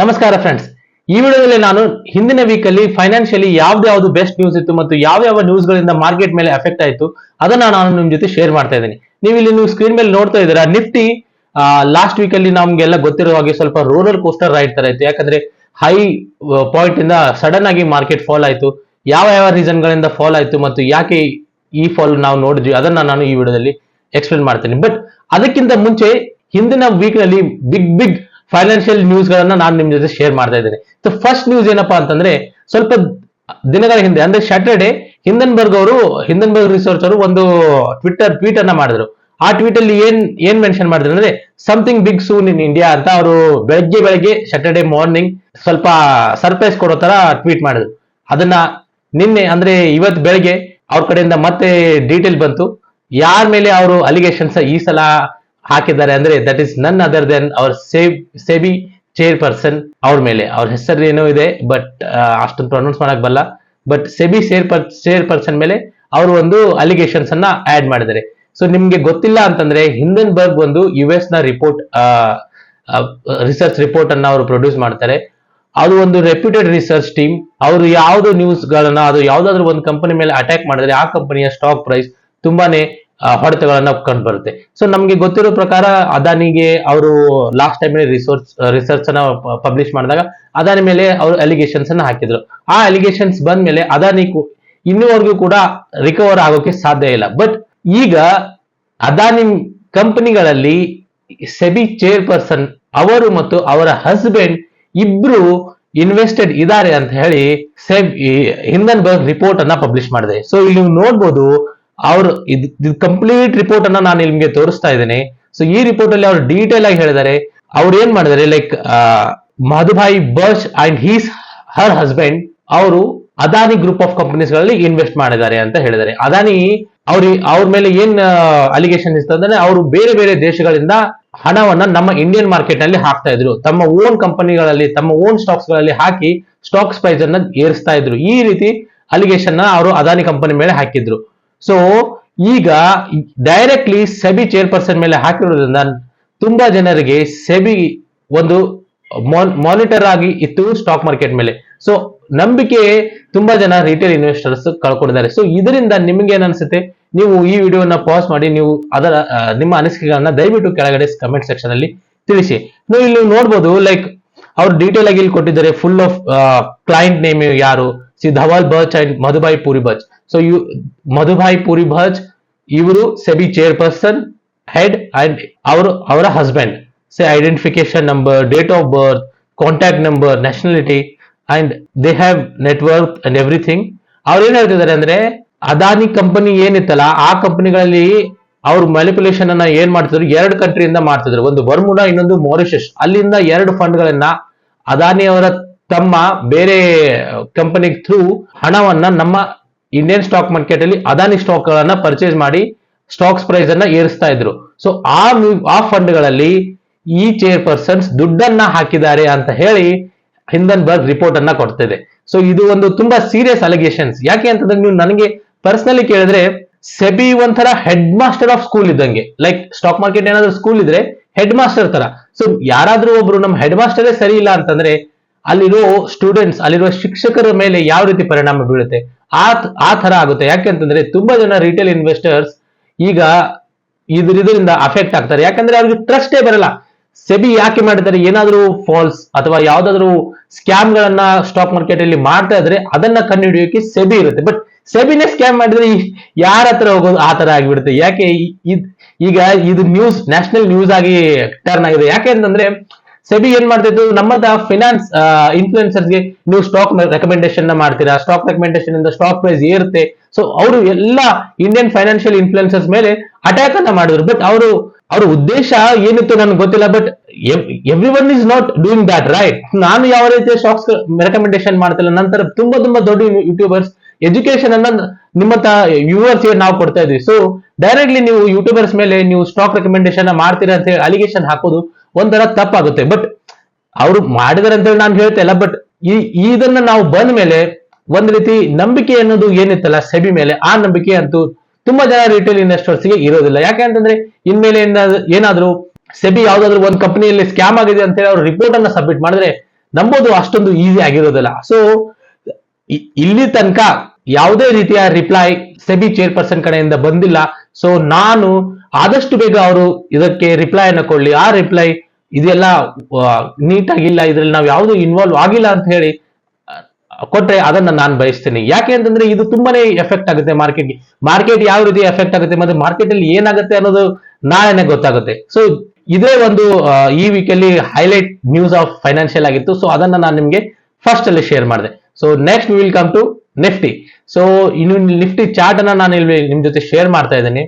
ನಮಸ್ಕಾರ ಫ್ರೆಂಡ್ಸ್. ಈ ವಿಡಿಯೋದಲ್ಲಿ ನಾನು ಹಿಂದಿನ ವೀಕ್ ಅಲ್ಲಿ ಫೈನಾನ್ಷಿಯಲಿ ಯಾವ್ದು ಬೆಸ್ಟ್ ನ್ಯೂಸ್ ಇತ್ತು ಮತ್ತು ಯಾವ ನ್ಯೂಸ್ ಗಳಿಂದ ಮಾರ್ಕೆಟ್ ಮೇಲೆ ಎಫೆಕ್ಟ್ ಆಯಿತು ಅದನ್ನ ನಾನು ನಿಮ್ ಜೊತೆ ಶೇರ್ ಮಾಡ್ತಾ ಇದ್ದೀನಿ. ನೀವು ಸ್ಕ್ರೀನ್ ಮೇಲೆ ನೋಡ್ತಾ ಇದ್ದೀರಾ, ನಿಫ್ಟಿ ಲಾಸ್ಟ್ ವೀಕ್ ಅಲ್ಲಿ ನಮ್ಗೆಲ್ಲ ಗೊತ್ತಿರೋ ಹಾಗೆ ಸ್ವಲ್ಪ ರೋಲರ್ ಕೋಸ್ಟರ್ ರೈಡ್ ತರ ಇತ್ತು. ಯಾಕಂದ್ರೆ ಹೈ ಪಾಯಿಂಟ್ ಇಂದ ಸಡನ್ ಆಗಿ ಮಾರ್ಕೆಟ್ ಫಾಲ್ ಆಯ್ತು. ಯಾವ ರೀಸನ್ ಗಳಿಂದ ಫಾಲ್ ಆಯ್ತು ಮತ್ತು ಯಾಕೆ ಈ ಫಾಲ್ ನಾವು ನೋಡಿದ್ವಿ ಅದನ್ನ ನಾನು ಈ ವಿಡಿಯೋದಲ್ಲಿ ಎಕ್ಸ್ಪ್ಲೇನ್ ಮಾಡ್ತೀನಿ. ಬಟ್ ಅದಕ್ಕಿಂತ ಮುಂಚೆ ಹಿಂದಿನ ವೀಕ್ ನಲ್ಲಿ ಬಿಗ್ ಫೈನಾನ್ಷಿಯಲ್ ನ್ಯೂಸ್ ಗಳನ್ನ ನಾನು ನಿಮ್ ಜೊತೆ ಶೇರ್ ಮಾಡ್ತಾ ಇದ್ದೇನೆ. ಸೊ ಫಸ್ಟ್ ನ್ಯೂಸ್ ಏನಪ್ಪಾ ಅಂತಂದ್ರೆ, ಸ್ವಲ್ಪ ದಿನಗಳ ಹಿಂದೆ ಅಂದ್ರೆ ಸ್ಯಾಟರ್ಡೆ ಹಿಂದನ್ಬರ್ಗ್ ರಿಸರ್ಚ್ ಅವರು ಒಂದು ಟ್ವೀಟ್ ಅನ್ನ ಮಾಡಿದ್ರು. ಆ ಟ್ವೀಟ್ ಅಲ್ಲಿ ಏನ್ ಮೆನ್ಷನ್ ಮಾಡಿದ್ರು ಅಂದ್ರೆ, something big soon in India ಅಂತ ಅವರು ಬೆಳಗ್ಗೆ ಸ್ಯಾಟರ್ಡೆ ಮಾರ್ನಿಂಗ್ ಸ್ವಲ್ಪ ಸರ್ಪ್ರೈಸ್ ಕೊಡೋ ತರ ಟ್ವೀಟ್ ಮಾಡಿದ್ರು. ಅದನ್ನ ನಿನ್ನೆ ಅಂದ್ರೆ ಇವತ್ತು ಬೆಳಗ್ಗೆ ಅವ್ರ ಕಡೆಯಿಂದ ಮತ್ತೆ ಡೀಟೇಲ್ ಬಂತು. ಯಾರ ಮೇಲೆ ಅವರು ಅಲಿಗೇಷನ್ಸ್ ಈ ಸಲ ಹಾಕಿದ್ದಾರೆ ಅಂದ್ರೆ, that is none other than our SEBI chairperson. ಅವ್ರ ಮೇಲೆ ಅವ್ರ ಹೆಸರು ಏನೋ ಇದೆ, ಬಟ್ ಅಷ್ಟೊಂದು ಪ್ರೊನೌನ್ಸ್ ಮಾಡಕ್ ಬರಲ್ಲ. ಬಟ್ ಸೆಬಿ ಚೇರ್ಪರ್ಸನ್ ಮೇಲೆ ಅವರು ಒಂದು ಅಲಿಗೇಷನ್ಸ್ ಅನ್ನ ಆಡ್ ಮಾಡಿದ್ದಾರೆ. ಸೊ ನಿಮ್ಗೆ ಗೊತ್ತಿಲ್ಲ ಅಂತಂದ್ರೆ, ಹಿಂದನ್ಬರ್ಗ್ ಒಂದು US ನ ರಿಸರ್ಚ್ ರಿಪೋರ್ಟ್ ಅನ್ನ ಅವರು ಪ್ರೊಡ್ಯೂಸ್ ಮಾಡ್ತಾರೆ. ಅದು ಒಂದು ರೆಪ್ಯೂಟೆಡ್ ರಿಸರ್ಚ್ ಟೀಮ್. ಅವರು ಯಾವ್ದು ನ್ಯೂಸ್ ಗಳನ್ನ ಅದು ಯಾವ್ದಾದ್ರು ಒಂದು ಕಂಪನಿ ಮೇಲೆ ಅಟ್ಯಾಕ್ ಮಾಡಿದ್ರೆ ಆ ಕಂಪನಿಯ ಸ್ಟಾಕ್ ಪ್ರೈಸ್ ತುಂಬಾನೇ ಹೊಡೆತಗಳನ್ನ ಕಂಡು ಬರುತ್ತೆ. ಸೊ ನಮ್ಗೆ ಗೊತ್ತಿರೋ ಪ್ರಕಾರ ಅದಾನಿಗೆ ಅವರು ಲಾಸ್ಟ್ ಟೈಮ್ ರಿಸರ್ಚ್ ಅನ್ನ ಪಬ್ಲಿಷ್ ಮಾಡಿದಾಗ ಅದಾನಿ ಮೇಲೆ ಅವರು ಅಲಿಗೇಷನ್ಸ್ ಅನ್ನ ಹಾಕಿದ್ರು. ಆ ಅಲಿಗೇಷನ್ಸ್ ಬಂದ ಮೇಲೆ ಅದಾನಿ ಇನ್ನೂವರೆಗೂ ಕೂಡ ರಿಕವರ್ ಆಗೋಕೆ ಸಾಧ್ಯ ಇಲ್ಲ. ಬಟ್ ಈಗ ಅದಾನಿ ಕಂಪನಿಗಳಲ್ಲಿ ಸೆಬಿ ಚೇರ್ಪರ್ಸನ್ ಅವರು ಮತ್ತು ಅವರ ಹಸ್ಬೆಂಡ್ ಇಬ್ರು ಇನ್ವೆಸ್ಟೆಡ್ ಇದ್ದಾರೆ ಅಂತ ಹೇಳಿ ಹಿಂದನ್ಬರ್ಗ್ ರಿಪೋರ್ಟ್ ಅನ್ನ ಪಬ್ಲಿಷ್ ಮಾಡಿದೆ. ಸೊ ಇಲ್ಲಿ ನೀವು ನೋಡ್ಬೋದು, ಅವರು ಇದು ಕಂಪ್ಲೀಟ್ ರಿಪೋರ್ಟ್ ಅನ್ನ ನಾನು ನಿಮ್ಗೆ ತೋರಿಸ್ತಾ ಇದ್ದೇನೆ. ಸೊ ಈ ರಿಪೋರ್ಟ್ ಅಲ್ಲಿ ಅವ್ರು ಡೀಟೇಲ್ ಆಗಿ ಹೇಳಿದ್ದಾರೆ. ಅವ್ರು ಏನ್ ಮಾಡಿದ್ದಾರೆ, like Madhabi Buch and her husband ಅವರು ಅದಾನಿ ಗ್ರೂಪ್ ಆಫ್ ಕಂಪನೀಸ್ ಗಳಲ್ಲಿ ಇನ್ವೆಸ್ಟ್ ಮಾಡಿದ್ದಾರೆ ಅಂತ ಹೇಳಿದ್ದಾರೆ. ಅದಾನಿ ಅವ್ರ ಮೇಲೆ ಏನ್ ಅಲಿಗೇಷನ್ ಇತ್ತು ಅಂದ್ರೆ, ಅವರು ಬೇರೆ ದೇಶಗಳಿಂದ ಹಣವನ್ನ ನಮ್ಮ ಇಂಡಿಯನ್ ಮಾರ್ಕೆಟ್ ನಲ್ಲಿ ಹಾಕ್ತಾ ಇದ್ರು. ತಮ್ಮ ಓನ್ ಕಂಪನಿಗಳಲ್ಲಿ ತಮ್ಮ ಓನ್ ಸ್ಟಾಕ್ಸ್ ಗಳಲ್ಲಿ ಹಾಕಿ ಸ್ಟಾಕ್ಸ್ ಪ್ರೈಸ್ ಅನ್ನ ಏರಿಸ್ತಾ ಇದ್ರು. ಈ ರೀತಿ ಅಲಿಗೇಷನ್ ಅವರು ಅದಾನಿ ಕಂಪನಿ ಮೇಲೆ ಹಾಕಿದ್ರು. ಸೊ ಈಗ ಡೈರೆಕ್ಟ್ಲಿ ಸೆಬಿ ಚೇರ್ಪರ್ಸನ್ ಮೇಲೆ ಹಾಕಿರೋದ್ರಿಂದ ತುಂಬಾ ಜನರಿಗೆ ಸೆಬಿ ಒಂದು ಮಾನಿಟರ್ ಆಗಿ ಇತ್ತು ಸ್ಟಾಕ್ ಮಾರ್ಕೆಟ್ ಮೇಲೆ. ಸೊ ನಂಬಿಕೆ ತುಂಬಾ ಜನ ರಿಟೇಲ್ ಇನ್ವೆಸ್ಟರ್ಸ್ ಕಳ್ಕೊಂಡಿದ್ದಾರೆ. ಸೊ ಇದರಿಂದ ನಿಮ್ಗೆ ಏನ್ ಅನ್ಸುತ್ತೆ? ನೀವು ಈ ವಿಡಿಯೋನ ಪಾಸ್ ಮಾಡಿ ನೀವು ಅದರ ನಿಮ್ಮ ಅನಿಸಿಕೆಗಳನ್ನ ದಯವಿಟ್ಟು ಕೆಳಗಡೆ ಕಮೆಂಟ್ ಸೆಕ್ಷನ್ ಅಲ್ಲಿ ತಿಳಿಸಿ. ನೀವು ಇಲ್ಲಿ ನೋಡ್ಬೋದು, ಲೈಕ್ ಅವ್ರು ಡೀಟೇಲ್ ಆಗಿ ಇಲ್ಲಿ ಕೊಟ್ಟಿದ್ದಾರೆ. ಫುಲ್ ಆಫ್ ಕ್ಲೈಂಟ್ ನೇಮ್ ಯಾರು, ಧವಲ್ ಬರ್ಚ್ ಅಂಡ್ ಮಧುಭಾಯಿ ಪುರಿ ಬರ್ಚ್. ಸೊ ಮಧುಭಾಯಿ ಪುರಿ ಬರ್ಚ್ ಇವರು ಸೆಬಿ ಚೇರ್ಪರ್ಸನ್ ಹೆಡ್ ಅಂಡ್ ಅವರ husband. Identification number, date of birth, contact number, nationality and they have network and everything. ಅವ್ರು ಏನ್ ಹೇಳ್ತಿದ್ದಾರೆ ಅಂದ್ರೆ, ಅದಾನಿ ಕಂಪನಿ ಏನಿತ್ತಲ್ಲ ಆ ಕಂಪನಿಗಳಲ್ಲಿ ಅವ್ರು ಮ್ಯಾನಿಪುಲೇಷನ್ ಅನ್ನ ಏನ್ ಮಾಡ್ತಿದ್ರು, 2 ಕಂಟ್ರಿಯಿಂದ ಮಾಡ್ತಿದ್ರು. ಒಂದು ಬರ್ಮುಡಾ, ಇನ್ನೊಂದು ಮಾರಿಷಸ್. ಅಲ್ಲಿಂದ 2 ಫಂಡ್ ಗಳನ್ನ ಅದಾನಿ ಅವರ ತಮ್ಮ ಬೇರೆ ಕಂಪನಿ ಥ್ರೂ ಹಣವನ್ನ ನಮ್ಮ ಇಂಡಿಯನ್ ಸ್ಟಾಕ್ ಮಾರ್ಕೆಟ್ ಅಲ್ಲಿ ಅದಾನಿ ಸ್ಟಾಕ್ ಗಳನ್ನ ಪರ್ಚೇಸ್ ಮಾಡಿ ಸ್ಟಾಕ್ಸ್ ಪ್ರೈಸ್ ಅನ್ನ ಏರಿಸ್ತಾ ಇದ್ರು. ಸೊ ಆ ಫಂಡ್ ಗಳಲ್ಲಿ ಈ ಚೇರ್ಪರ್ಸನ್ಸ್ ದುಡ್ಡನ್ನ ಹಾಕಿದ್ದಾರೆ ಅಂತ ಹೇಳಿ ಹಿಂದನ್ಬರ್ಗ್ ರಿಪೋರ್ಟ್ ಅನ್ನ ಕೊಡ್ತಿದೆ. ಸೊ ಇದು ಒಂದು ತುಂಬಾ ಸೀರಿಯಸ್ ಅಲಿಗೇಷನ್ಸ್. ಯಾಕೆ ಅಂತಂದ್ರೆ, ನೀವು ನನಗೆ ಪರ್ಸನಲಿ ಕೇಳಿದ್ರೆ, ಸೆಬಿ ಒಂಥರ ಹೆಡ್ ಮಾಸ್ಟರ್ ಆಫ್ ಸ್ಕೂಲ್ ಇದ್ದಂಗೆ. ಲೈಕ್ ಸ್ಟಾಕ್ ಮಾರ್ಕೆಟ್ ಏನಾದ್ರೂ ಸ್ಕೂಲ್ ಇದ್ರೆ ಹೆಡ್ ಮಾಸ್ಟರ್ ತರ. ಸೊ ಯಾರಾದ್ರೂ ಒಬ್ರು ನಮ್ಮ ಹೆಡ್ ಮಾಸ್ಟರೇ ಸರಿ ಇಲ್ಲ ಅಂತಂದ್ರೆ ಅಲ್ಲಿರೋ ಸ್ಟೂಡೆಂಟ್ಸ್, ಅಲ್ಲಿರುವ ಶಿಕ್ಷಕರ ಮೇಲೆ ಯಾವ ರೀತಿ ಪರಿಣಾಮ ಬೀಳುತ್ತೆ, ಆ ತರ ಆಗುತ್ತೆ. ಯಾಕೆ ಅಂತಂದ್ರೆ ತುಂಬಾ ಜನ ರಿಟೇಲ್ ಇನ್ವೆಸ್ಟರ್ಸ್ ಈಗ ಇದರಿಂದ ಅಫೆಕ್ಟ್ ಆಗ್ತಾರೆ. ಯಾಕಂದ್ರೆ ಅವ್ರಿಗೆ ಟ್ರಸ್ಟೇ ಬರಲ್ಲ. ಸೆಬಿ ಯಾಕೆ ಮಾಡಿದ್ದಾರೆ, ಏನಾದ್ರೂ ಫಾಲ್ಸ್ ಅಥವಾ ಯಾವ್ದಾದ್ರು ಸ್ಕ್ಯಾಮ್ ಗಳನ್ನ ಸ್ಟಾಕ್ ಮಾರ್ಕೆಟ್ ಅಲ್ಲಿ ಮಾಡ್ತಾ ಇದ್ರೆ ಅದನ್ನ ಕಂಡುಹಿಡಿಯೋಕೆ ಸೆಬಿ ಇರುತ್ತೆ. ಬಟ್ ಸೆಬಿನೇ ಸ್ಕ್ಯಾಮ್ ಮಾಡಿದ್ರೆ ಯಾರ ಹತ್ರ ಹೋಗೋದು ಆ ತರ ಆಗಿಬಿಡುತ್ತೆ. ಯಾಕೆ ಈಗ ಇದು ನ್ಯೂಸ್ ನ್ಯಾಷನಲ್ ನ್ಯೂಸ್ ಆಗಿ ಟರ್ನ್ ಆಗಿದೆ. ಯಾಕೆ ಅಂತಂದ್ರೆ, ಸೆಬಿ ಏನ್ ಮಾಡ್ತಿತ್ತು, ನಮ್ಮದ ಫಿನಾನ್ಸ್ ಇನ್ಫ್ಲುಯೆನ್ಸರ್ಸ್ಗೆ ನೀವು ಸ್ಟಾಕ್ ರೆಕಮೆಂಡೇಶನ್ ಮಾಡ್ತೀರಾ, ಸ್ಟಾಕ್ ರೆಕಮೆಂಡೇಶನ್ ಇಂದ ಸ್ಟಾಕ್ ಪ್ರೈಸ್ ಏರುತ್ತೆ. ಸೊ ಅವರು ಎಲ್ಲ ಇಂಡಿಯನ್ ಫೈನಾನ್ಷಿಯಲ್ ಇನ್ಫ್ಲುಯೆನ್ಸರ್ಸ್ ಮೇಲೆ ಅಟ್ಯಾಕ್ ಅನ್ನ ಮಾಡಿದ್ರು. ಬಟ್ ಅವ್ರ ಉದ್ದೇಶ ಏನಿತ್ತು ನನಗೆ ಗೊತ್ತಿಲ್ಲ. But every one is not doing that, right? ನಾನು ಯಾವ ರೀತಿಯ ಸ್ಟಾಕ್ಸ್ ರೆಕಮೆಂಡೇಶನ್ ಮಾಡ್ತಿಲ್ಲ. ನಂತರ ತುಂಬಾ ದೊಡ್ಡ ಯೂಟ್ಯೂಬರ್ಸ್ ಎಜುಕೇಶನ್ ಅನ್ನ ನಿಮ್ಮಂತ ವ್ಯೂವರ್ಸ್ ನಾವು ಕೊಡ್ತಾ ಇದ್ವಿ. ಸೊ ಡೈರೆಕ್ಟ್ಲಿ ನೀವು ಯೂಟ್ಯೂಬರ್ಸ್ ಮೇಲೆ ನೀವು ಸ್ಟಾಕ್ ರೆಕಮೆಂಡೇಶನ್ ಮಾಡ್ತೀರಾ ಅಂತ ಹೇಳಿ ಅಲಿಗೇಷನ್ ಹಾಕೋದು ಒಂಥರ ತಪ್ಪಾಗುತ್ತೆ. ಬಟ್ ಅವರು ಮಾಡಿದಾರೆ ಅಂತ ಹೇಳಿ ನಾನು ಹೇಳ್ತಾ ಇಲ್ಲ. ಬಟ್ ಇದನ್ನ ನಾವು ಬಂದ ಮೇಲೆ ಒಂದ್ ರೀತಿ ನಂಬಿಕೆ ಅನ್ನೋದು ಏನಿತ್ತಲ್ಲ ಸೆಬಿ ಮೇಲೆ, ಆ ನಂಬಿಕೆ ಅಂತೂ ತುಂಬಾ ಜನ ರಿಟೇಲ್ ಇನ್ವೆಸ್ಟರ್ಸ್ ಗೆ ಇರೋದಿಲ್ಲ. ಯಾಕೆ ಅಂತಂದ್ರೆ, ಇನ್ಮೇಲೆ ಏನಾದ್ರೂ ಸೆಬಿ ಯಾವ್ದಾದ್ರು ಒಂದು ಕಂಪನಿಯಲ್ಲಿ ಸ್ಕ್ಯಾಮ್ ಆಗಿದೆ ಅಂತ ಹೇಳಿ ಅವ್ರು ರಿಪೋರ್ಟ್ ಅನ್ನ ಸಬ್ಮಿಟ್ ಮಾಡಿದ್ರೆ ನಂಬೋದು ಅಷ್ಟೊಂದು ಈಸಿ ಆಗಿರೋದಿಲ್ಲ. ಸೊ ಇಲ್ಲಿ ತನಕ ಯಾವುದೇ ರೀತಿಯ ರಿಪ್ಲೈ ಸೆಬಿ ಚೇರ್ಪರ್ಸನ್ ಕಡೆಯಿಂದ ಬಂದಿಲ್ಲ. ಸೊ ನಾನು ಆದಷ್ಟು ಬೇಗ ಅವರು ಇದಕ್ಕೆ ರಿಪ್ಲೈ ಅನ್ನು ಕೊಡ್ಲಿ, ಆ ರಿಪ್ಲೈ ಇದೆಲ್ಲ ನೀಟಾಗಿಲ್ಲ, ಇದ್ರಲ್ಲಿ ನಾವು ಯಾವುದು ಇನ್ವಾಲ್ವ್ ಆಗಿಲ್ಲ ಅಂತ ಹೇಳಿ ಕೊಟ್ರೆ ಅದನ್ನ ನಾನು ಬಯಸ್ತೀನಿ. ಯಾಕೆ ಅಂತಂದ್ರೆ ಇದು ತುಂಬಾನೇ ಎಫೆಕ್ಟ್ ಆಗುತ್ತೆ ಮಾರ್ಕೆಟ್ಗೆ. ಮಾರ್ಕೆಟ್ ಯಾವ ರೀತಿ ಎಫೆಕ್ಟ್ ಆಗುತ್ತೆ ಮತ್ತೆ ಮಾರ್ಕೆಟ್ ಅಲ್ಲಿ ಏನಾಗುತ್ತೆ ಅನ್ನೋದು ನಾಳೆನೆ ಗೊತ್ತಾಗುತ್ತೆ. ಸೊ ಇದೇ ಒಂದು ಈ ವೀಕ್ ಅಲ್ಲಿ ಹೈಲೈಟ್ ನ್ಯೂಸ್ ಆಫ್ ಫೈನಾನ್ಷಿಯಲ್ ಆಗಿತ್ತು. ಸೊ ಅದನ್ನ ನಾನು ನಿಮ್ಗೆ ಫಸ್ಟ್ ಅಲ್ಲಿ ಶೇರ್ ಮಾಡಿದೆ. So next will come to Nifty. So ಇನ್ನು ನಿಫ್ಟಿ ಚಾರ್ಟ್ ಅನ್ನ ನಾನು ಇಲ್ಲಿ ನಿಮ್ ಜೊತೆ ಶೇರ್ ಮಾಡ್ತಾ ಇದ್ದೀನಿ.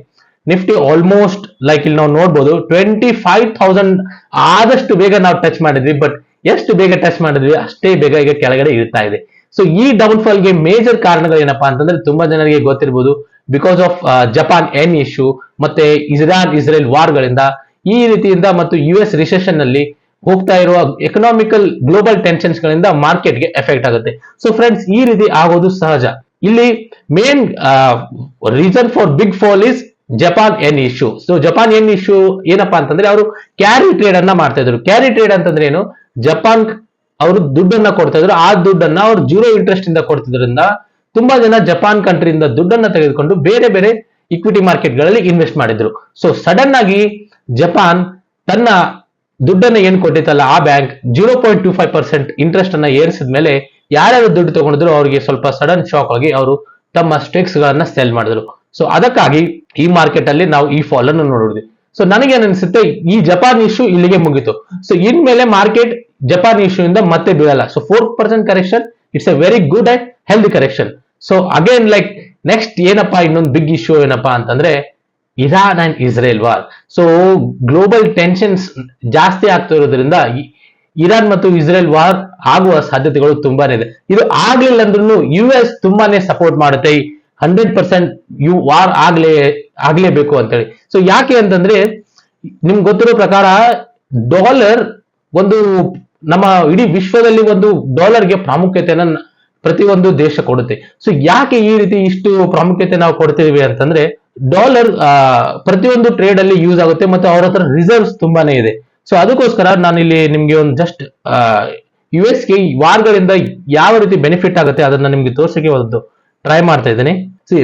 ನಿಫ್ಟಿ ಆಲ್ಮೋಸ್ಟ್ ಲೈಕ್ ಇಲ್ಲಿ ನಾವು ನೋಡ್ಬೋದು 25,000 ಆದಷ್ಟು ಬೇಗ ನಾವು ಟಚ್ ಮಾಡಿದ್ವಿ. ಬಟ್ ಎಷ್ಟು ಬೇಗ ಟಚ್ ಮಾಡಿದ್ವಿ ಅಷ್ಟೇ ಬೇಗ ಈಗ ಕೆಳಗಡೆ ಇರ್ತಾ ಇದೆ. ಸೊ ಈ ಡೌನ್ ಫಾಲ್ ಗೆ ಮೇಜರ್ ಕಾರಣಗಳು ಏನಪ್ಪಾ ಅಂತಂದ್ರೆ ತುಂಬಾ ಜನರಿಗೆ ಗೊತ್ತಿರಬಹುದು, because of Japan yen issue ಮತ್ತೆ ಇಸ್ರೇಲ್ ವಾರ್ ಗಳಿಂದ, ಈ ರೀತಿಯಿಂದ ಮತ್ತು US ರಿಸೆಷನ್ ನಲ್ಲಿ ಹೋಗ್ತಾ ಇರುವ ಎಕನಾಮಿಕಲ್ ಗ್ಲೋಬಲ್ ಟೆನ್ಷನ್ಸ್ ಗಳಿಂದ ಮಾರ್ಕೆಟ್ಗೆ ಎಫೆಕ್ಟ್ ಆಗುತ್ತೆ. ಸೊ ಫ್ರೆಂಡ್ಸ್, ಈ ರೀತಿ ಆಗೋದು ಸಹಜ. ಇಲ್ಲಿ main reason for big fall is Japan yen issue. So Japan yen issue ಏನಪ್ಪಾ ಅಂತಂದ್ರೆ ಅವರು ಕ್ಯಾರಿ ಟ್ರೇಡ್ ಅನ್ನ ಮಾಡ್ತಾ ಇದ್ರು. ಕ್ಯಾರಿ ಟ್ರೇಡ್ ಅಂತಂದ್ರೆ ಏನು, ಜಪಾನ್ ಅವರು ದುಡ್ಡನ್ನ ಕೊಡ್ತಾ ಇದ್ರು, ಆ ದುಡ್ಡನ್ನ ಅವ್ರು 0 ಇಂಟ್ರೆಸ್ಟ್ ಇಂದ ಕೊಡ್ತಿದ್ರಿಂದ ತುಂಬಾ ಜನ ಜಪಾನ್ ಕಂಟ್ರಿಯಿಂದ ದುಡ್ಡನ್ನ ತೆಗೆದುಕೊಂಡು ಬೇರೆ ಬೇರೆ ಇಕ್ವಿಟಿ ಮಾರ್ಕೆಟ್ ಗಳಲ್ಲಿ ಇನ್ವೆಸ್ಟ್ ಮಾಡಿದ್ರು. ಸೊ ಸಡನ್ ಆಗಿ ಜಪಾನ್ ತನ್ನ ದುಡ್ಡನ್ನ ಏನ್ ಕೊಟ್ಟಿತ್ತಲ್ಲ ಆ ಬ್ಯಾಂಕ್ 0.25% ಇಂಟ್ರೆಸ್ಟ್ ಅನ್ನ ಏರಿಸಿದ ಮೇಲೆ ಯಾರ್ಯಾರು ದುಡ್ಡು ತಗೊಂಡಿದ್ರು ಅವರಿಗೆ ಸ್ವಲ್ಪ ಸಡನ್ ಶಾಕ್ ಆಗಿ ಅವರು ತಮ್ಮ ಸ್ಟೇಕ್ಸ್ ಗಳನ್ನ ಸೆಲ್ ಮಾಡಿದ್ರು. ಸೊ ಅದಕ್ಕಾಗಿ ಈ ಮಾರ್ಕೆಟ್ ಅಲ್ಲಿ ನಾವು ಈ ಫಾಲ್ ಅನ್ನು ನೋಡಿದ್ವಿ. ಸೊ ನನಗೇನ್ ಅನ್ಸುತ್ತೆ, ಈ ಜಪಾನ್ ಇಶ್ಯೂ ಇಲ್ಲಿಗೆ ಮುಗಿತು. ಸೊ ಇನ್ಮೇಲೆ ಮಾರ್ಕೆಟ್ ಜಪಾನ್ ಇಶ್ಯೂ ಇಂದ ಮತ್ತೆ ಬೀಳಲ್ಲ. So 4% correction, it's a very good and healthy correction. So again like next ಏನಪ್ಪಾ ಇನ್ನೊಂದು ಬಿಗ್ ಇಶ್ಯೂ ಏನಪ್ಪಾ ಅಂತಂದ್ರೆ Iran and Israel war. So global tensions ಜಾಸ್ತಿ ಆಗ್ತಿರೋದ್ರಿಂದ ಇರಾನ್ ಮತ್ತು ಇಸ್ರೇಲ್ ವಾರ್ ಆಗುವ ಸಾಧ್ಯತೆಗಳು ತುಂಬಾನೇ ಇದೆ. ಇದು ಆಗ್ಲಿಲ್ಲ ಅಂದ್ರೂ US ತುಂಬಾನೇ ಸಪೋರ್ಟ್ ಮಾಡುತ್ತೆ 100% ವಾರ್ ಆಗ್ಲೇಬೇಕು ಅಂತೇಳಿ. ಸೊ ಯಾಕೆ ಅಂತಂದ್ರೆ ನಿಮ್ಗೆ ಗೊತ್ತಿರೋ ಪ್ರಕಾರ ಡಾಲರ್ ಒಂದು ನಮ್ಮ ಇಡೀ ವಿಶ್ವದಲ್ಲಿ ಒಂದು ಡಾಲರ್ಗೆ ಪ್ರಾಮುಖ್ಯತೆಯನ್ನ ಪ್ರತಿಯೊಂದು ದೇಶ ಕೊಡುತ್ತೆ. ಸೊ ಯಾಕೆ ಈ ರೀತಿ ಇಷ್ಟು ಪ್ರಾಮುಖ್ಯತೆ ನಾವು ಕೊಡ್ತೀವಿ ಅಂತಂದ್ರೆ ಡಾಲರ್ ಪ್ರತಿಯೊಂದು ಟ್ರೇಡ್ ಅಲ್ಲಿ ಯೂಸ್ ಆಗುತ್ತೆ ಮತ್ತು ಅವ್ರ ಹತ್ರ ರಿಸರ್ವ್ಸ್ ತುಂಬಾನೇ ಇದೆ. ಸೊ ಅದಕ್ಕೋಸ್ಕರ ನಾನು ಇಲ್ಲಿ ನಿಮ್ಗೆ ಒಂದು ಜಸ್ಟ್ US ಗೆ ವಾರ್ಗಳಿಂದ ಯಾವ ರೀತಿ ಬೆನಿಫಿಟ್ ಆಗುತ್ತೆ ಅದನ್ನ ನಿಮ್ಗೆ ತೋರ್ಸಕ್ಕೆ ಒಂದು ಟ್ರೈ ಮಾಡ್ತಾ ಇದ್ದೀನಿ.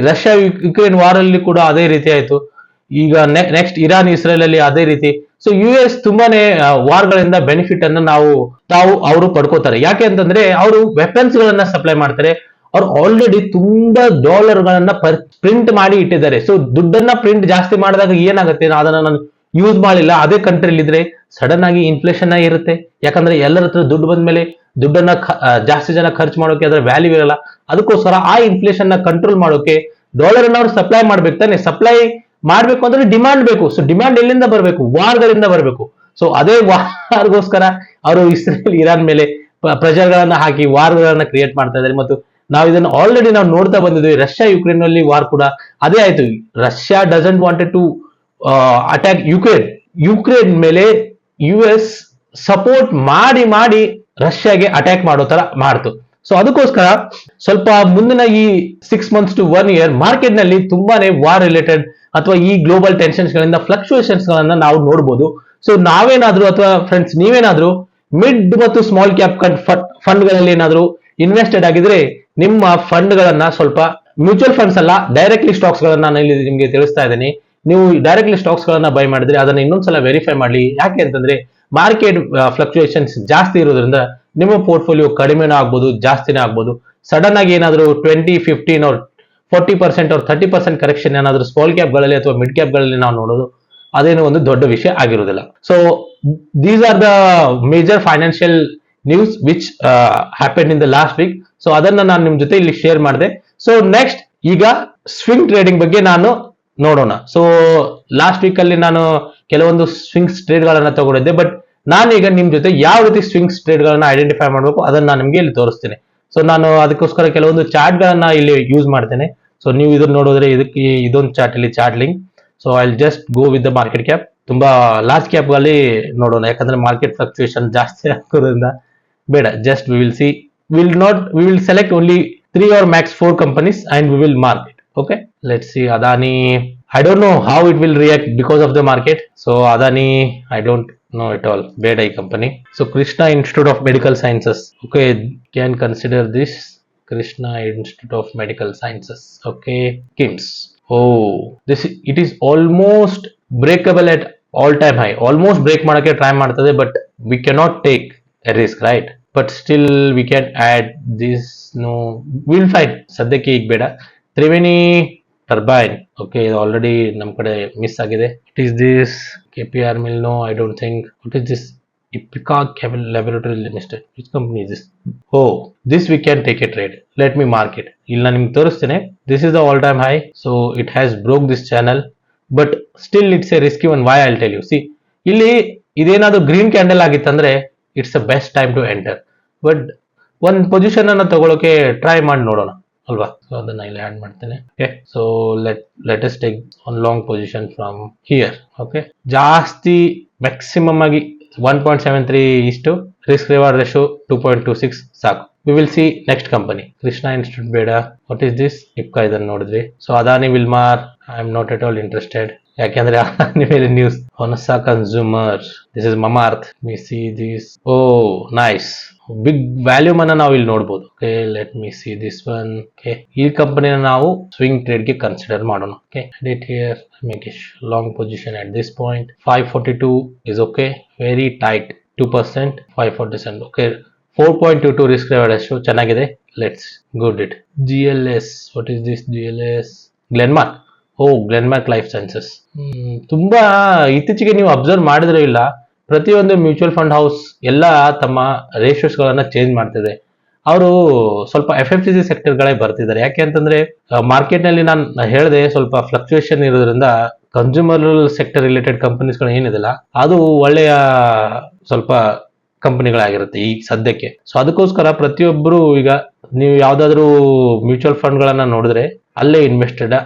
ರಷ್ಯಾ ಯುಕ್ರೇನ್ ವಾರ್ ಅಲ್ಲಿ ಕೂಡ ಅದೇ ರೀತಿ ಆಯ್ತು. ಈಗ ನೆಕ್ಸ್ಟ್ ಇರಾನ್ ಇಸ್ರೇಲ್ ಅಲ್ಲಿ ಅದೇ ರೀತಿ. ಸೊ US ತುಂಬಾನೇ ವಾರ್ಗಳಿಂದ ಬೆನಿಫಿಟ್ ಅನ್ನ ಅವರು ಪಡ್ಕೋತಾರೆ. ಯಾಕೆ ಅಂತಂದ್ರೆ ಅವರು ವೆಪನ್ಸ್ ಗಳನ್ನ ಸಪ್ಲೈ ಮಾಡ್ತಾರೆ. ಅವ್ರು ಆಲ್ರೆಡಿ ತುಂಬಾ ಡಾಲರ್ ಗಳನ್ನ ಪ್ರಿಂಟ್ ಮಾಡಿ ಇಟ್ಟಿದ್ದಾರೆ. ಸೊ ದುಡ್ಡನ್ನ ಪ್ರಿಂಟ್ ಜಾಸ್ತಿ ಮಾಡಿದಾಗ ಏನಾಗುತ್ತೆ, ಅದನ್ನ ನಾನು ಯೂಸ್ ಮಾಡಿಲ್ಲ ಅದೇ ಕಂಟ್ರಿಲಿ ಇದ್ರೆ ಸಡನ್ ಆಗಿ ಇನ್ಫ್ಲೇಷನ್ ಇರುತ್ತೆ. ಯಾಕಂದ್ರೆ ಎಲ್ಲರ ಹತ್ರ ದುಡ್ಡು ಬಂದ್ಮೇಲೆ ದುಡ್ಡನ್ನ ಜಾಸ್ತಿ ಜನ ಖರ್ಚು ಮಾಡೋಕೆ ಅದರ ವ್ಯಾಲ್ಯೂ ಇರಲ್ಲ. ಅದಕ್ಕೋಸ್ಕರ ಆ ಇನ್ಫ್ಲೇಷನ್ ನ ಕಂಟ್ರೋಲ್ ಮಾಡೋಕೆ ಡಾಲರ್ ಅನ್ನ ಅವ್ರು ಸಪ್ಲೈ ಮಾಡ್ಬೇಕು ತಾನೆ. ಸಪ್ಲೈ ಮಾಡ್ಬೇಕು ಅಂದ್ರೆ ಡಿಮಾಂಡ್ ಬೇಕು. ಸೊ ಡಿಮಾಂಡ್ ಎಲ್ಲಿಂದ ಬರಬೇಕು, ವಾರ್ಗಳಿಂದ ಬರಬೇಕು. ಸೊ ಅದೇ ವಾರ್ಗೋಸ್ಕರ ಅವರು ಇಸ್ರೇಲ್ ಇರಾನ್ ಮೇಲೆ ಪ್ರೆಷರ್ಗಳನ್ನ ಹಾಕಿ ವಾರ್ಗಳನ್ನ ಕ್ರಿಯೇಟ್ ಮಾಡ್ತಾ ಇದ್ದಾರೆ. ಮತ್ತು ನಾವು ಇದನ್ನ ಆಲ್ರೆಡಿ ನಾವು ನೋಡ್ತಾ ಬಂದಿದ್ವಿ. ರಷ್ಯಾ ಯುಕ್ರೇನ್ ಅಲ್ಲಿ ವಾರ್ ಕೂಡ ಅದೇ ಆಯ್ತು. Russia doesn't wanted to attack Ukraine ಮೇಲೆ US ಸಪೋರ್ಟ್ ಮಾಡಿ ರಷ್ಯಾಗೆ ಅಟ್ಯಾಕ್ ಮಾಡೋ ತರ ಮಾಡ್ತು. ಸೊ ಅದಕ್ಕೋಸ್ಕರ ಸ್ವಲ್ಪ ಮುಂದಿನ ಈ 6 months to 1 year ಮಾರ್ಕೆಟ್ ನಲ್ಲಿ ತುಂಬಾನೇ ವಾರ್ ರಿಲೇಟೆಡ್ ಅಥವಾ ಈ ಗ್ಲೋಬಲ್ ಟೆನ್ಷನ್ಸ್ ಗಳಿಂದ ಫ್ಲಕ್ಚುಯೇಷನ್ಸ್ ಗಳನ್ನ ನಾವು ನೋಡಬಹುದು. ಸೊ ನಾವೇನಾದ್ರೂ ಅಥವಾ ಫ್ರೆಂಡ್ಸ್ ನೀವೇನಾದ್ರೂ ಮಿಡ್ ಮತ್ತು ಸ್ಮಾಲ್ ಕ್ಯಾಪ್ ಫಂಡ್ ಗಳಲ್ಲಿ ಏನಾದ್ರೂ ಇನ್ವೆಸ್ಟೆಡ್ ಆಗಿದ್ರೆ ನಿಮ್ಮ ಫಂಡ್ ಗಳನ್ನ ಸ್ವಲ್ಪ ಮ್ಯೂಚುವಲ್ ಫಂಡ್ಸ್ ಅಲ್ಲ, ಡೈರೆಕ್ಟ್ಲಿ ಸ್ಟಾಕ್ಸ್ ಗಳನ್ನ ನಾನು ಇಲ್ಲಿ ನಿಮ್ಗೆ ತಿಳಿಸ್ತಾ ಇದ್ದೀನಿ. ನೀವು ಡೈರೆಕ್ಟ್ಲಿ ಸ್ಟಾಕ್ಸ್ ಗಳನ್ನ ಬೈ ಮಾಡಿದ್ರೆ ಅದನ್ನ ಇನ್ನೊಂದ್ಸಲ ವೆರಿಫೈ ಮಾಡಿ. ಯಾಕೆ ಅಂತಂದ್ರೆ ಮಾರ್ಕೆಟ್ ಫ್ಲಕ್ಚುಯೇಷನ್ಸ್ ಜಾಸ್ತಿ ಇರೋದ್ರಿಂದ ನಿಮ್ಮ ಪೋರ್ಟ್ಫೋಲಿಯೋ ಕಡಿಮೆನೂ ಆಗ್ಬೋದು, ಜಾಸ್ತಿನೇ ಆಗ್ಬೋದು. ಸಡನ್ ಆಗಿ ಏನಾದ್ರು 20, 15 or 40% or 30% ಕರೆಕ್ಷನ್ ಏನಾದ್ರು ಸ್ಮಾಲ್ ಕ್ಯಾಪ್ ಗಳಲ್ಲಿ ಅಥವಾ ಮಿಡ್ ಕ್ಯಾಪ್ ಗಳಲ್ಲಿ ನಾವು ನೋಡೋದು ಅದೇನು ಒಂದು ದೊಡ್ಡ ವಿಷಯ ಆಗಿರೋದಿಲ್ಲ. So these are the major financial news which happen in the last week. So ಅದನ್ನ ನಾನು ನಿಮ್ ಜೊತೆ ಇಲ್ಲಿ ಶೇರ್ ಮಾಡಿದೆ. ಸೊ ನೆಕ್ಸ್ಟ್ ಈಗ ಸ್ವಿಂಗ್ ಟ್ರೇಡಿಂಗ್ ಬಗ್ಗೆ ನಾನು ನೋಡೋಣ. ಸೊ ಲಾಸ್ಟ್ ವೀಕ್ ಅಲ್ಲಿ ನಾನು ಕೆಲವೊಂದು ಸ್ವಿಂಗ್ಸ್ ಟ್ರೇಡ್ ಗಳನ್ನ ತಗೊಂಡಿದ್ದೆ. ಬಟ್ ನಾನೀಗ ನಿಮ್ ಜೊತೆ ಯಾವ ರೀತಿ ಸ್ವಿಂಗ್ಸ್ ಟ್ರೇಡ್ ಗಳನ್ನ ಐಡೆಂಟಿಫೈ ಮಾಡಬೇಕು ಅದನ್ನ ನಾನು ನಿಮ್ಗೆ ಇಲ್ಲಿ ತೋರಿಸ್ತೇನೆ. ಸೊ ನಾನು ಅದಕ್ಕೋಸ್ಕರ ಕೆಲವೊಂದು ಚಾರ್ಟ್ ಗಳನ್ನ ಇಲ್ಲಿ ಯೂಸ್ ಮಾಡ್ತೇನೆ. ಸೊ ನೀವು ಇದನ್ನ ನೋಡಿದ್ರೆ ಇದಕ್ಕೆ ಇದೊಂದು ಚಾರ್ಟ್ ಇಲ್ಲಿ chart link. So I just go with the market cap. ತುಂಬಾ ಲಾರ್ಜ್ ಕ್ಯಾಪ್ ಗಳಲ್ಲಿ ನೋಡೋಣ, ಯಾಕಂದ್ರೆ ಮಾರ್ಕೆಟ್ ಫ್ಲಕ್ಚುಯೇಷನ್ ಜಾಸ್ತಿ ಆಗೋದ್ರಿಂದ ಬೇಡ. Just we will select only 3 or max 4 companies and we will mark it. Okay, let's see Adani. I don't know how it will react because of the market. So Adani, I don't know it all, ಬೇಡ ಈ company. So Krishna Institute of Medical Sciences, okay, can consider this. Krishna Institute of Medical Sciences, okay, KIMS. Oh, this it is almost breakable at all time high. Almost break ಮಾಡಕ್ಕೆ try ಮಾಡ್ತದೆ, but we cannot take a risk, right? But still we can add this. No, we'll find. ಸದ್ಯಕ್ಕೆ ಈಗ ಬೇಡ. Triveni turbine, okay, ಇದು already ನಮ್ಮ ಕಡೆ miss ಆಗಿದೆ. It is this KPR mill? No, I don't think. What is this? Epica Laboratory Limited. Which company is this? Oh, this we can take a trade. Let me mark it. ಇಲ್ಲಿ ನಾನು ನಿಮ್ಗೆ ತೋರಿಸ್ತೇನೆ. This is the all time high. So it has broke this channel, but still it's a risky one. Why? I'll tell you. See, ಇಲ್ಲಿ ಇದೇನಾದ್ರು green candle ಆಗಿತ್ತಂದ್ರೆ it's a best time to enter. But ಒಂದು position ಅನ್ನ ತಗೊಳಕ್ಕೆ try ಮಾಡಿ ನೋಡೋಣ ಅಲ್ವಾ. So ಅದನ್ನ ಇಲ್ಲಿ ಆಡ್ ಮಾಡ್ತೇನೆ. Okay, so let us take one long position from here. Okay, ಜಾಸ್ತಿ ಮ್ಯಾಕ್ಸಿಮಮ್ ಆಗಿ 1.73 ಇಷ್ಟು ರಿಸ್ಕ್ ರಿವಾರ್ಡ್ ರೇಷಿಯೋ 2.26 ಸಾಕು. We will see next company. Krishna institute ಬೇಡ. What is this? ಇಪ್ಕಾ, ಇದನ್ನು ನೋಡಿದ್ರಿ. ಸೊ Adani Wilmar, I am not at all interested. ಯಾಕೆಂದ್ರೆ ಅದಾನಿ ಮೇಲೆ news. Honasa consumer, this is Mamaearth. Me see this. Oh nice, big volume ಅನ್ನ ನಾವು ಇಲ್ಲಿ ನೋಡಬಹುದು. Okay, let me see this one. Okay, ಈ ಕಂಪನಿನ ನಾವು ಸ್ವಿಂಗ್ ಟ್ರೇಡ್ ಗೆ ಕನ್ಸಿಡರ್ ಮಾಡೋಣ. Okay, edit here, make a long position at this point. 542 is okay, very tight, 2%, 547. okay, 4.22 risk reward ratio ಚೆನ್ನಾಗಿದೆ. Let's good it. GLS, what is this? GLS Glenmark. Oh, Glenmark Life Sciences. ತುಂಬಾ ಇತ್ತೀಚೆಗೆ ನೀವು observe ಮಾಡಿದ್ರೆ ಇಲ್ಲ, ಪ್ರತಿಯೊಂದು mutual fund house ಎಲ್ಲ ತಮ್ಮ ratios ಗಳನ್ನ ಚೇಂಜ್ ಮಾಡ್ತಿದೆ. ಅವರು ಸ್ವಲ್ಪ FMCG ಸೆಕ್ಟರ್ ಗಳೇ ಬರ್ತಿದ್ದಾರೆ. ಯಾಕೆ ಅಂತಂದ್ರೆ ಮಾರ್ಕೆಟ್ ನಲ್ಲಿ ನಾನು ಹೇಳಿದೆ ಸ್ವಲ್ಪ ಫ್ಲಕ್ಚುಯೇಷನ್ ಇರೋದ್ರಿಂದ ಕನ್ಸ್ಯೂಮರ್ ಸೆಕ್ಟರ್ ರಿಲೇಟೆಡ್ ಕಂಪನೀಸ್ ಗಳು ಏನಿದೆಲ್ಲ ಅದು ಒಳ್ಳೆಯ ಸ್ವಲ್ಪ ಕಂಪನಿಗಳಾಗಿರುತ್ತೆ ಈ ಸದ್ಯಕ್ಕೆ. ಸೊ ಅದಕ್ಕೋಸ್ಕರ ಪ್ರತಿಯೊಬ್ಬರು ಈಗ ನೀವು ಯಾವ್ದಾದ್ರು ಮ್ಯೂಚುವಲ್ ಫಂಡ್ ಗಳನ್ನ ನೋಡಿದ್ರೆ ಅಲ್ಲೇ ಇನ್ವೆಸ್ಟೆಡ್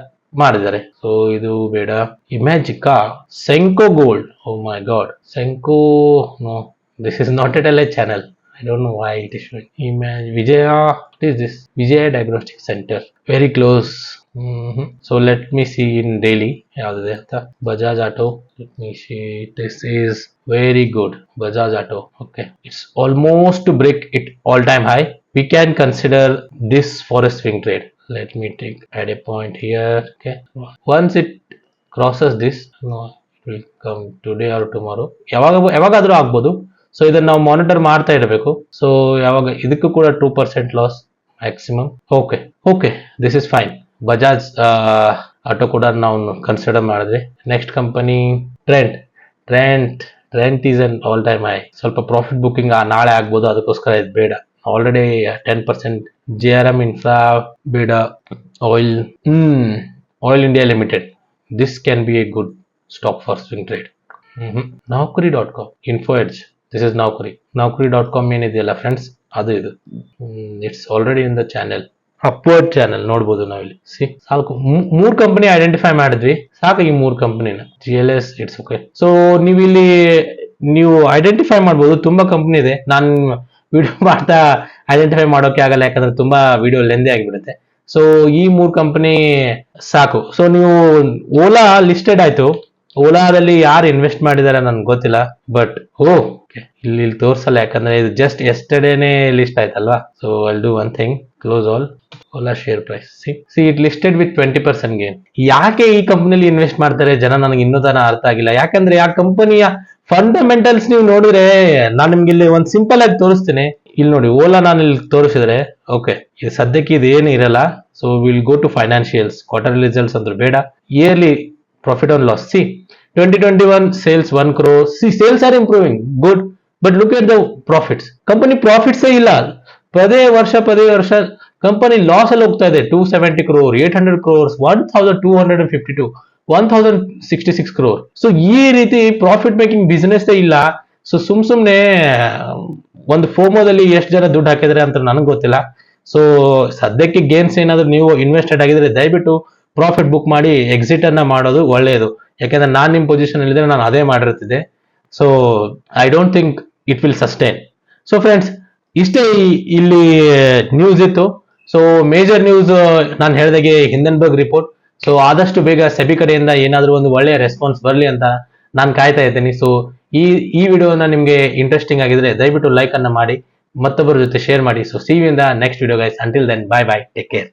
ಮಾಡಿದ್ದಾರೆ. ಸೊ ಇದು ಬೇಡ. Imagica, Senco gold. Oh my god, Senco, no, this is not at a channel. I don't know why it is showing. Image Vijaya, what is this? Vijaya Diagnostic Center, very close. So let me see in daily. ಯಾವ್ದಿದೆ ಅಂತ. Bajaj Auto, let me see. This is very good. Bajaj Auto. Okay, it's almost to break it all time high. We can consider this for a swing trade. Let me add a point here. Okay, once it crosses this, no, it will come today or tomorrow. ಯಾವಾಗಾದ್ರೂ ಆಗ್ಬೋದು. So ಇದನ್ನ ನಾವು monitor ಮಾಡ್ತಾ ಇರಬೇಕು. So ಯಾವಾಗ ಇದಕ್ಕೂ ಕೂಡ 2% loss maximum. Okay okay, this is fine. Bajaj auto ಕೂಡ ನಾವು ಕನ್ಸಿಡರ್ ಮಾಡಿದ್ವಿ. Next company Trent is an all time high. ಸ್ವಲ್ಪ ಪ್ರಾಫಿಟ್ ಬುಕ್ಕಿಂಗ್ ನಾಳೆ ಆಗ್ಬೋದು, ಅದಕ್ಕೋಸ್ಕರ ಇದು ಬೇಡ. ಆಲ್ರೆಡಿ 10%. JRM ಇನ್ಫ್ರಾ ಬೇಡ. Oil India limited, this can be A good stock for swing trade. Naukri.com, Info Edge. This is Naukri.com ಏನಿದೆಯಲ್ಲ friends, ಅದು ಇದು. It's already in the channel, upward channel ನೋಡ್ಬೋದು ನಾವಿಲ್ಲಿ. ಸಿ, ಸಾಕು, 3 ಕಂಪನಿ ಐಡೆಂಟಿಫೈ ಮಾಡಿದ್ವಿ, ಸಾಕು ಈ 3 ಕಂಪನಿನ. GLS, it's okay. ಸೊ ನೀವು ಐಡೆಂಟಿಫೈ ಮಾಡ್ಬೋದು, ತುಂಬಾ ಕಂಪನಿ ಇದೆ. ನಾನು ವಿಡಿಯೋ ಮಾಡ್ತಾ ಐಡೆಂಟಿಫೈ ಮಾಡೋಕೆ ಆಗಲ್ಲ, ಯಾಕಂದ್ರೆ ತುಂಬಾ ವಿಡಿಯೋ ಲೆಂದಿ ಆಗಿಬಿಡುತ್ತೆ. ಸೊ ಈ 3 ಕಂಪನಿ ಸಾಕು. ಸೊ ನೀವು ಓಲಾ ಲಿಸ್ಟೆಡ್ ಆಯ್ತು. ಓಲಾದಲ್ಲಿ ಯಾರು ಇನ್ವೆಸ್ಟ್ ಮಾಡಿದಾರೆ ನನ್ಗೆ ಗೊತ್ತಿಲ್ಲ, ಬಟ್ ಇಲ್ಲಿ ತೋರ್ಸಲ್ಲ, ಯಾಕಂದ್ರೆ ಇದು ಜಸ್ಟ್ ಎಸ್ಟರ್ಡೇನೆ ಲಿಸ್ಟ್ ಆಯ್ತಲ್ವಾ. So I'll do one thing, close all. Ola share price, see it listed with 20% gain. ಯಾಕೆ ಈ ಕಂಪನಿಲಿ ಇನ್ವೆಸ್ಟ್ ಮಾಡ್ತಾರೆ ಜನ ನನಗೆ ಇನ್ನೂ ತನ ಅರ್ಥ ಆಗಿಲ್ಲ. ಯಾಕಂದ್ರೆ ಆ ಕಂಪನಿಯ ಫಂಡಮೆಂಟಲ್ಸ್ ನೀವು ನೋಡಿದ್ರೆ, ನಾನು ನಿಮ್ಗೆ ಇಲ್ಲಿ ಒಂದು ಸಿಂಪಲ್ ಆಗಿ ತೋರಿಸ್ತೀನಿ. ಇಲ್ಲಿ ನೋಡಿ, ಓಲಾ ನಾನು ಇಲ್ಲಿ ತೋರಿಸಿದ್ರೆ, ಓಕೆ, ಇದು ಸದ್ಯಕ್ಕೆ ಇದು ಏನು ಇರಲ್ಲ. So will go to financials, quarter results ಅಂದ್ರೆ ಬೇಡ, yearly profit and loss. See, 2021 sales 1 crore. See, sales are improving, good, but look at the profits. Company profits ಇಲ್ಲ. ಪದೇ ವರ್ಷ ಕಂಪನಿ ಲಾಸ್ ಅಲ್ಲಿ ಹೋಗ್ತಾ ಇದೆ. 270 crore, 800 crores, 1252, 1066 crore. ಸೊ ಈ ರೀತಿ ಪ್ರಾಫಿಟ್ ಮೇಕಿಂಗ್ ಬಿಸ್ನೆಸ್ ಇಲ್ಲ. ಸೊ ಸುಮ್ನೆ ಒಂದು ಫೋಮೋದಲ್ಲಿ ಎಷ್ಟು ಜನ ದುಡ್ಡು ಹಾಕಿದ್ರೆ ಅಂತ ನನಗೆ ಗೊತ್ತಿಲ್ಲ. ಸೊ ಸದ್ಯಕ್ಕೆ ಗೇನ್ಸ್ ಏನಾದ್ರು ನೀವು ಇನ್ವೆಸ್ಟೆಡ್ ಆಗಿದ್ರೆ ದಯವಿಟ್ಟು ಪ್ರಾಫಿಟ್ ಬುಕ್ ಮಾಡಿ ಎಕ್ಸಿಟ್ ಅನ್ನ ಮಾಡೋದು ಒಳ್ಳೆಯದು. ಯಾಕಂದ್ರೆ ನಾನು ನಿಮ್ಮ ಪೊಸಿಷನ್ ಅಲ್ಲಿ ಇದ್ರೆ ನಾನು ಅದೇ ಮಾಡಿರ್ತಿದ್ದೆ. So I don't think it will sustain. So friends, ಇಷ್ಟೇ ಇಲ್ಲಿ ನ್ಯೂಸ್ ಇತ್ತು. ಸೊ ಮೇಜರ್ ನ್ಯೂಸ್ ನಾನು ಹೇಳಿದಾಗೆ ಹಿಂಡನ್ಬರ್ಗ್ ರಿಪೋರ್ಟ್. ಸೊ ಆದಷ್ಟು ಬೇಗ ಸೆಬಿ ಕಡೆಯಿಂದ ಏನಾದರೂ ಒಂದು ಒಳ್ಳೆಯ ರೆಸ್ಪಾನ್ಸ್ ಬರಲಿ ಅಂತ ನಾನು ಕಾಯ್ತಾ ಇದ್ದೀನಿ. ಸೊ ಈ ವಿಡಿಯೋನ ನಿಮ್ಗೆ ಇಂಟ್ರೆಸ್ಟಿಂಗ್ ಆಗಿದ್ರೆ ದಯವಿಟ್ಟು ಲೈಕ್ ಅನ್ನ ಮಾಡಿ, ಮತ್ತೊಬ್ಬರ ಜೊತೆ ಶೇರ್ ಮಾಡಿ. So see you in the next video guys. Until then, bye bye, take care.